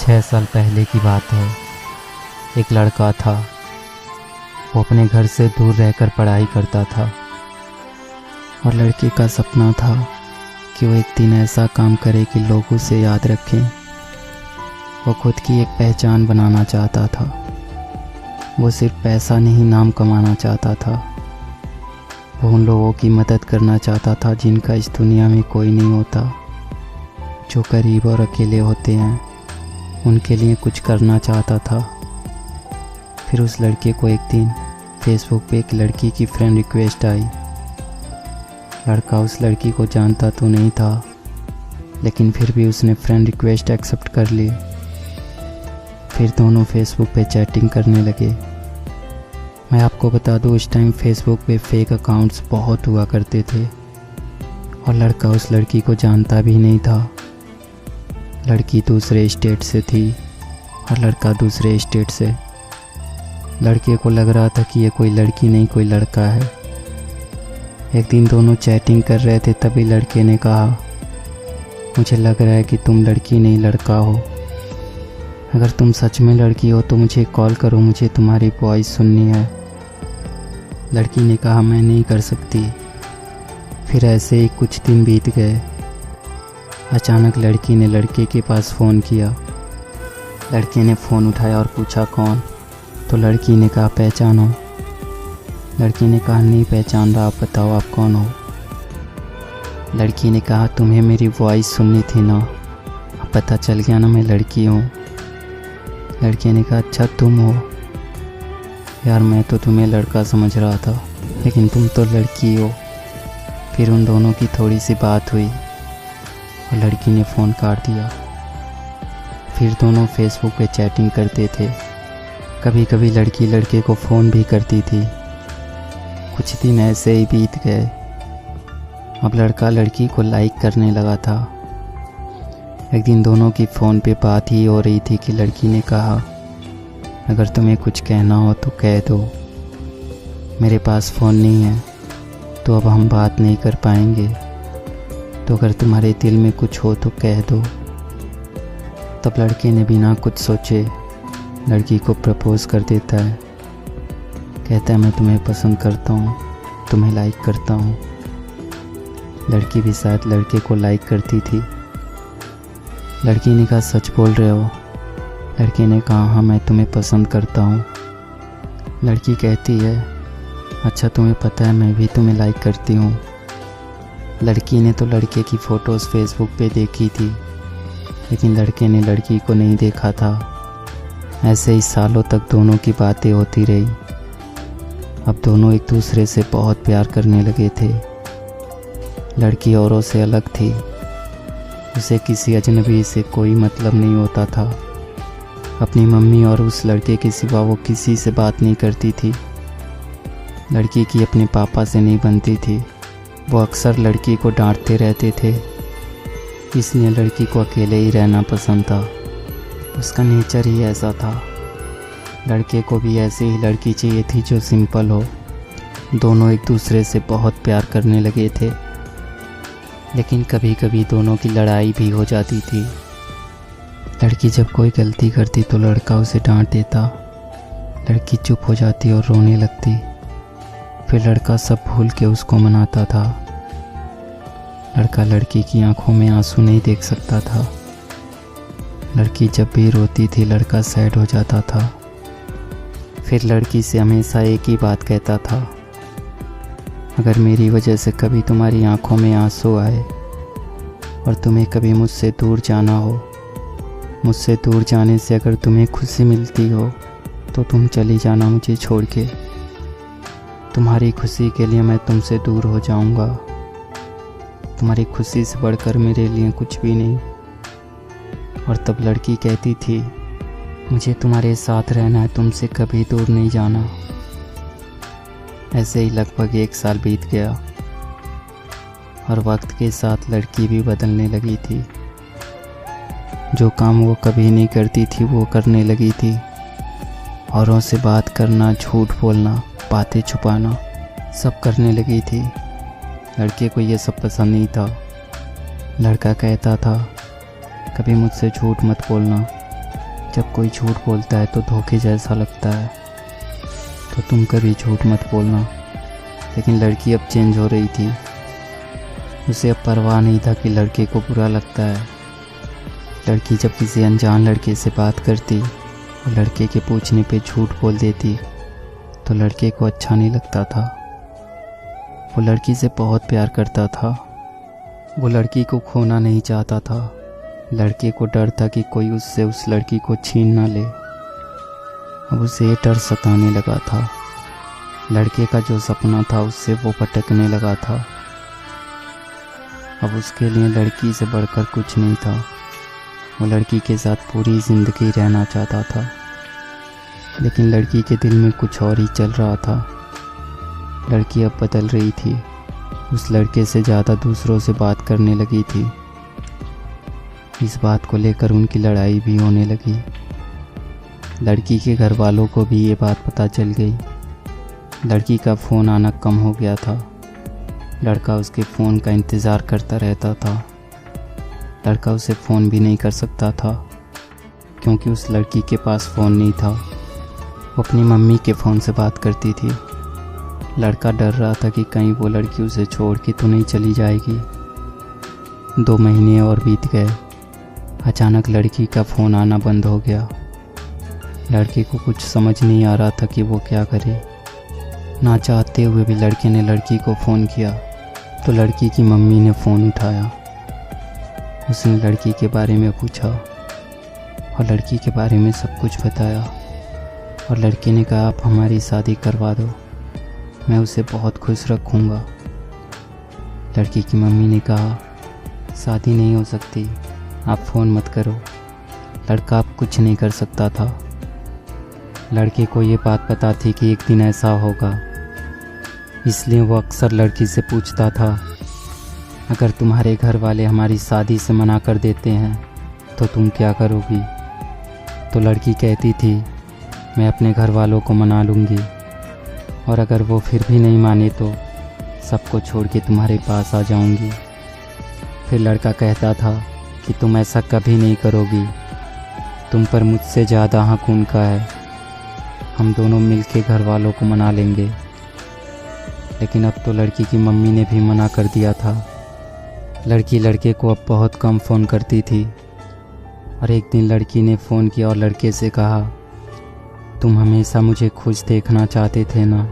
6 साल पहले की बात है। एक लड़का था। वो अपने घर से दूर रहकर पढ़ाई करता था और लड़के का सपना था कि वो एक दिन ऐसा काम करे कि लोग उसे याद रखें। वो खुद की एक पहचान बनाना चाहता था। वो सिर्फ पैसा नहीं, नाम कमाना चाहता था। वो उन लोगों की मदद करना चाहता था जिनका इस दुनिया में कोई नहीं होता, जो गरीब और अकेले होते हैं। उनके लिए कुछ करना चाहता था। फिर उस लड़के को एक दिन फेसबुक पे एक लड़की की फ्रेंड रिक्वेस्ट आई। लड़का उस लड़की को जानता तो नहीं था, लेकिन फिर भी उसने फ्रेंड रिक्वेस्ट एक्सेप्ट कर ली। फिर दोनों फेसबुक पे चैटिंग करने लगे। मैं आपको बता दूं, उस टाइम फेसबुक पे फेक अकाउंट्स बहुत हुआ करते थे और लड़का उस लड़की को जानता भी नहीं था। लड़की दूसरे स्टेट से थी और लड़का दूसरे स्टेट से। लड़के को लग रहा था कि ये कोई लड़की नहीं, कोई लड़का है। एक दिन दोनों चैटिंग कर रहे थे, तभी लड़के ने कहा, मुझे लग रहा है कि तुम लड़की नहीं लड़का हो। अगर तुम सच में लड़की हो तो मुझे कॉल करो, मुझे तुम्हारी वॉइस सुननी है। लड़की ने कहा, मैं नहीं कर सकती। फिर ऐसे ही कुछ दिन बीत गए। अचानक लड़की ने लड़के के पास फ़ोन किया। लड़के ने फ़ोन उठाया और पूछा, कौन? तो लड़की ने कहा, पहचानो। लड़की ने कहा, नहीं पहचान रहा, आप बताओ आप कौन हो। लड़की ने कहा, तुम्हें मेरी वॉइस सुननी थी ना, अब पता चल गया ना मैं लड़की हूँ। लड़के ने कहा, अच्छा तुम हो? यार मैं तो तुम्हें लड़का समझ रहा था, लेकिन तुम तो लड़की हो। फिर उन दोनों की थोड़ी सी बात हुई और लड़की ने फ़ोन काट दिया। फिर दोनों फेसबुक पे चैटिंग करते थे। कभी कभी लड़की लड़के को फ़ोन भी करती थी। कुछ दिन ऐसे ही बीत गए। अब लड़का लड़की को लाइक करने लगा था। एक दिन दोनों की फ़ोन पे बात ही हो रही थी कि लड़की ने कहा, अगर तुम्हें कुछ कहना हो तो कह दो, मेरे पास फ़ोन नहीं है तो अब हम बात नहीं कर पाएंगे, तो अगर तुम्हारे दिल में कुछ हो तो कह दो। तब लड़के ने बिना कुछ सोचे लड़की को प्रपोज़ कर देता है। कहता है, मैं तुम्हें पसंद करता हूँ, तुम्हें लाइक करता हूँ। लड़की भी शायद लड़के को लाइक करती थी। लड़की ने कहा, सच बोल रहे हो? लड़के ने कहा, हाँ मैं तुम्हें पसंद करता हूँ। लड़की कहती है, अच्छा तुम्हें पता है मैं भी तुम्हें लाइक करती हूँ। लड़की ने तो लड़के की फ़ोटोज़ फेसबुक पे देखी थी, लेकिन लड़के ने लड़की को नहीं देखा था। ऐसे ही सालों तक दोनों की बातें होती रही। अब दोनों एक दूसरे से बहुत प्यार करने लगे थे। लड़की औरों से अलग थी। उसे किसी अजनबी से कोई मतलब नहीं होता था। अपनी मम्मी और उस लड़के के सिवा वो किसी से बात नहीं करती थी। लड़की की अपने पापा से नहीं बनती थी। वो अक्सर लड़की को डांटते रहते थे, इसलिए लड़की को अकेले ही रहना पसंद था। उसका नेचर ही ऐसा था। लड़के को भी ऐसी ही लड़की चाहिए थी जो सिंपल हो। दोनों एक दूसरे से बहुत प्यार करने लगे थे, लेकिन कभी कभी दोनों की लड़ाई भी हो जाती थी। लड़की जब कोई गलती करती तो लड़का उसे डांट देता। लड़की चुप हो जाती और रोने लगती। फिर लड़का सब भूल के उसको मनाता था। लड़का लड़की की आंखों में आंसू नहीं देख सकता था। लड़की जब भी रोती थी लड़का सैड हो जाता था। फिर लड़की से हमेशा एक ही बात कहता था, अगर मेरी वजह से कभी तुम्हारी आंखों में आंसू आए और तुम्हें कभी मुझसे दूर जाना हो, मुझसे दूर जाने से अगर तुम्हें खुशी मिलती हो तो तुम चली जाना मुझे छोड़ के। तुम्हारी खुशी के लिए मैं तुमसे दूर हो जाऊंगा। तुम्हारी खुशी से बढ़कर मेरे लिए कुछ भी नहीं। और तब लड़की कहती थी, मुझे तुम्हारे साथ रहना है, तुमसे कभी दूर नहीं जाना। ऐसे ही लगभग 1 साल बीत गया और वक्त के साथ लड़की भी बदलने लगी थी। जो काम वो कभी नहीं करती थी वो करने लगी थी। औरों से बात करना, झूठ बोलना, बातें छुपाना सब करने लगी थी। लड़के को ये सब पसंद नहीं था। लड़का कहता था, कभी मुझसे झूठ मत बोलना, जब कोई झूठ बोलता है तो धोखे जैसा लगता है, तो तुम कभी झूठ मत बोलना। लेकिन लड़की अब चेंज हो रही थी। उसे अब परवाह नहीं था कि लड़के को बुरा लगता है। लड़की जब किसी अनजान लड़के से बात करती और लड़के के पूछने पे झूठ बोल देती तो लड़के को अच्छा नहीं लगता था। वो लड़की से बहुत प्यार करता था। वो लड़की को खोना नहीं चाहता था। लड़के को डर था कि कोई उससे उस लड़की को छीन ना ले। अब उसे ये डर सताने लगा था। लड़के का जो सपना था उससे वो भटकने लगा था। अब उसके लिए लड़की से बढ़कर कुछ नहीं था। वो लड़की के साथ पूरी ज़िंदगी रहना चाहता था, लेकिन लड़की के दिल में कुछ और ही चल रहा था। लड़की अब बदल रही थी। उस लड़के से ज़्यादा दूसरों से बात करने लगी थी। इस बात को लेकर उनकी लड़ाई भी होने लगी। लड़की के घर वालों को भी ये बात पता चल गई। लड़की का फ़ोन आना कम हो गया था। लड़का उसके फ़ोन का इंतज़ार करता रहता था। लड़का उसे फ़ोन भी नहीं कर सकता था क्योंकि उस लड़की के पास फ़ोन नहीं था। वो अपनी मम्मी के फ़ोन से बात करती थी। लड़का डर रहा था कि कहीं वो लड़की उसे छोड़ के तो नहीं चली जाएगी। 2 महीने और बीत गए। अचानक लड़की का फ़ोन आना बंद हो गया। लड़के को कुछ समझ नहीं आ रहा था कि वो क्या करे। ना चाहते हुए भी लड़के ने लड़की को फ़ोन किया तो लड़की की मम्मी ने फ़ोन उठाया। उसने लड़की के बारे में पूछा और लड़की के बारे में सब कुछ बताया। और लड़के ने कहा, आप हमारी शादी करवा दो, मैं उसे बहुत खुश रखूँगा। लड़की की मम्मी ने कहा, शादी नहीं हो सकती, आप फ़ोन मत करो। लड़का अब कुछ नहीं कर सकता था। लड़के को ये बात पता थी कि एक दिन ऐसा होगा, इसलिए वो अक्सर लड़की से पूछता था, अगर तुम्हारे घर वाले हमारी शादी से मना कर देते हैं तो तुम क्या करोगी? तो लड़की कहती थी, मैं अपने घर वालों को मना लूँगी, और अगर वो फिर भी नहीं माने तो सबको छोड़ के तुम्हारे पास आ जाऊँगी। फिर लड़का कहता था कि तुम ऐसा कभी नहीं करोगी, तुम पर मुझसे ज़्यादा हक उनका है, हम दोनों मिलके घर वालों को मना लेंगे। लेकिन अब तो लड़की की मम्मी ने भी मना कर दिया था। लड़की लड़के को अब बहुत कम फ़ोन करती थी। और एक दिन लड़की ने फ़ोन किया और लड़के से कहा, तुम हमेशा मुझे खुश देखना चाहते थे ना,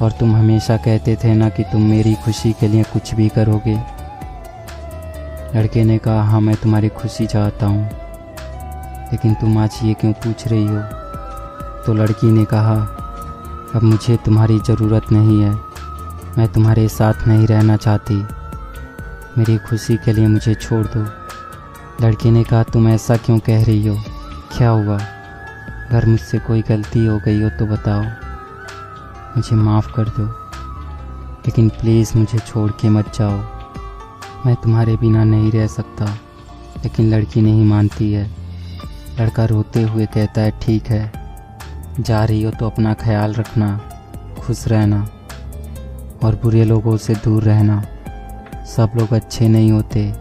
और तुम हमेशा कहते थे ना कि तुम मेरी खुशी के लिए कुछ भी करोगे। लड़के ने कहा, हाँ मैं तुम्हारी खुशी चाहता हूँ, लेकिन तुम आज ये क्यों पूछ रही हो? तो लड़की ने कहा, अब मुझे तुम्हारी ज़रूरत नहीं है, मैं तुम्हारे साथ नहीं रहना चाहती, मेरी खुशी के लिए मुझे छोड़ दो। लड़के ने कहा, तुम ऐसा क्यों कह रही हो, क्या हुआ? अगर मुझसे कोई गलती हो गई हो तो बताओ, मुझे माफ़ कर दो, लेकिन प्लीज़ मुझे छोड़ के मत जाओ, मैं तुम्हारे बिना नहीं रह सकता। लेकिन लड़की नहीं मानती है। लड़का रोते हुए कहता है, ठीक है, जा रही हो तो अपना ख्याल रखना, खुश रहना और बुरे लोगों से दूर रहना। सब लोग अच्छे नहीं होते,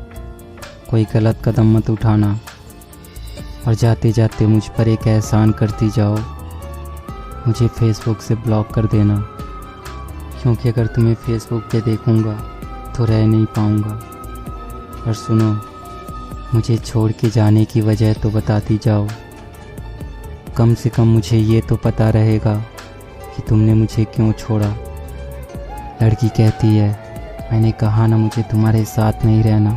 कोई गलत कदम मत उठाना, और जाते जाते मुझ पर एक एहसान करती जाओ, मुझे फेसबुक से ब्लॉक कर देना, क्योंकि अगर तुम्हें फेसबुक पे देखूंगा तो रह नहीं पाऊंगा। और सुनो, मुझे छोड़ के जाने की वजह तो बताती जाओ, कम से कम मुझे ये तो पता रहेगा कि तुमने मुझे क्यों छोड़ा। लड़की कहती है, मैंने कहा ना मुझे तुम्हारे साथ नहीं रहना,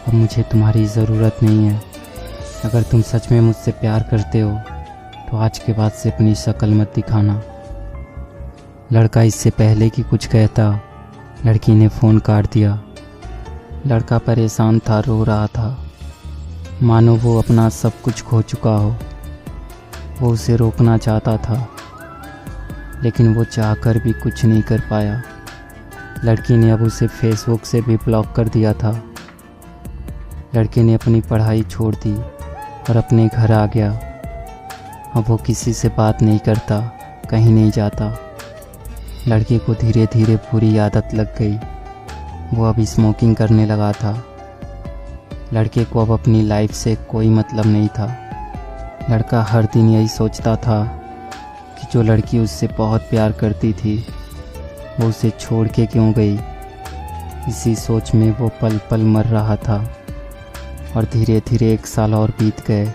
अब मुझे तुम्हारी ज़रूरत नहीं है। अगर तुम सच में मुझसे प्यार करते हो तो आज के बाद से अपनी शक्ल मत दिखाना। लड़का इससे पहले कि कुछ कहता, लड़की ने फ़ोन काट दिया। लड़का परेशान था, रो रहा था, मानो वो अपना सब कुछ खो चुका हो। वो उसे रोकना चाहता था, लेकिन वो चाहकर भी कुछ नहीं कर पाया। लड़की ने अब उसे फेसबुक से भी ब्लॉक कर दिया था। लड़के ने अपनी पढ़ाई छोड़ दी और अपने घर आ गया। अब वो किसी से बात नहीं करता, कहीं नहीं जाता। लड़के को धीरे धीरे बुरी आदत लग गई। वो अब स्मोकिंग करने लगा था। लड़के को अब अपनी लाइफ से कोई मतलब नहीं था। लड़का हर दिन यही सोचता था कि जो लड़की उससे बहुत प्यार करती थी वो उसे छोड़ के क्यों गई। इसी सोच में वो पल पल मर रहा था। और धीरे धीरे 1 साल और बीत गए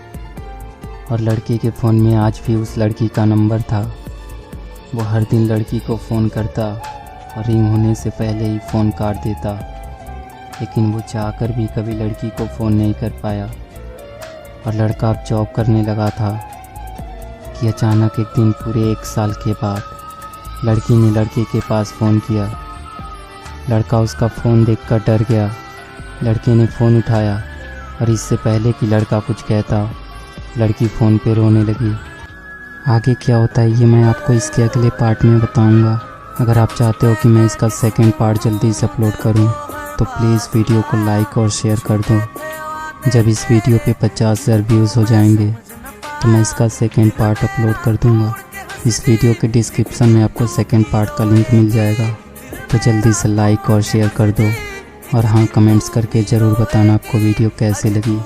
और लड़के के फ़ोन में आज भी उस लड़की का नंबर था। वो हर दिन लड़की को फ़ोन करता और रिंग होने से पहले ही फ़ोन काट देता, लेकिन वो चाहकर भी कभी लड़की को फ़ोन नहीं कर पाया। और लड़का अब जॉब करने लगा था कि अचानक एक दिन पूरे 1 साल के बाद लड़की ने लड़के के पास फ़ोन किया। लड़का उसका फ़ोन देखकर डर गया। लड़के ने फ़ोन उठाया और इससे पहले कि लड़का कुछ कहता लड़की फ़ोन पे रोने लगी। आगे क्या होता है ये मैं आपको इसके अगले पार्ट में बताऊंगा। अगर आप चाहते हो कि मैं इसका सेकंड पार्ट जल्दी से अपलोड करूं तो प्लीज़ वीडियो को लाइक और शेयर कर दो। जब इस वीडियो पे 50,000 व्यूज़ हो जाएंगे तो मैं इसका सेकंड पार्ट अपलोड कर दूंगा। इस वीडियो के डिस्क्रिप्शन में आपको सेकंड पार्ट का लिंक मिल जाएगा, तो जल्दी से लाइक और शेयर कर दो। और हाँ, कमेंट्स करके ज़रूर बताना आपको वीडियो कैसे लगी।